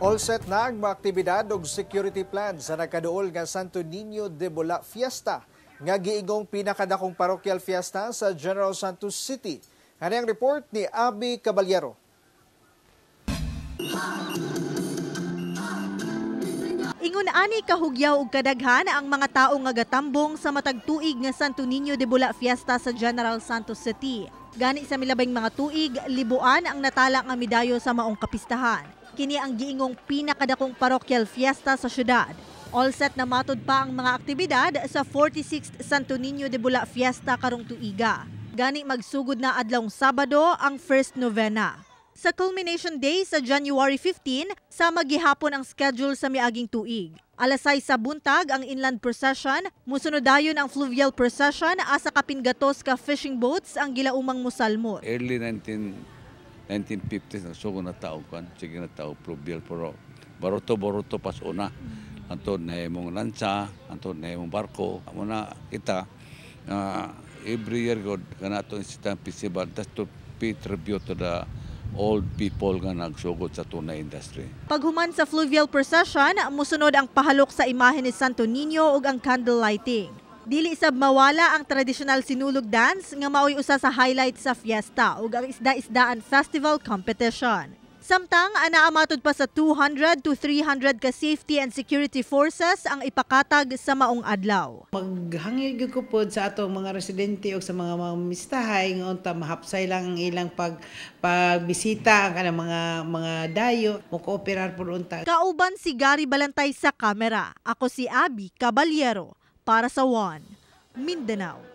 All set na ang mga aktibidad ug security plan sa nagkaduol nga Santo Niño de Bula Fiesta nga giingong pinakadakong parokyal fiesta sa General Santos City. Ano ang report ni Abby Caballero? Ingon ani kahugyaw ug kadaghan ang mga tawo nga gatambong sa matag tuig nga Santo Niño de Bula Fiesta sa General Santos City. Gani sa milabing mga tuig, libuan ang natala nga midayo sa maong kapistahan. Kini ang giingong pinakadakong parokyal fiesta sa syudad. All set na matud pa ang mga aktibidad sa 46th Santo Niño de Bula Fiesta karong tuiga. Gani magsugod na adlawng Sabado ang first novena. Sa culmination day sa January 15, sama gihapon ang schedule sa miaging tuig. Alas 6 sa buntag ang inland procession, musunod dayon ang fluvial procession asa kapin gatos ka fishing boats ang gilaumang mosalmot. Early 1950s nagsugo na tao kan, sige na tao fluvial pero baruto pas una. Antod na imong lansa, antod na imong barko. Amo na kita every year god kana to isang festival that's to pay tribute to the old people nga nagsugod sa tuna industry. Paghuman sa fluvial procession, musunod ang pahalok sa imahe ni Santo Niño ug ang candle lighting. Dili sab mawala ang traditional sinulog dance nga maoy usa sa highlight sa fiesta ug ang isda-isdaan festival competition. Samtang anaamatod pa sa 200 to 300 ka safety and security forces ang ipakatag sa maong adlaw. Maghangyo ko po sa atong mga residente o sa mga mamistahay nga unta mahapsay lang ang ilang pagbisita ang kanang mga dayo mo kooperar po unta. Kauban si Gary Balantay sa kamera. Ako si Abby Caballero para sa One Mindanao.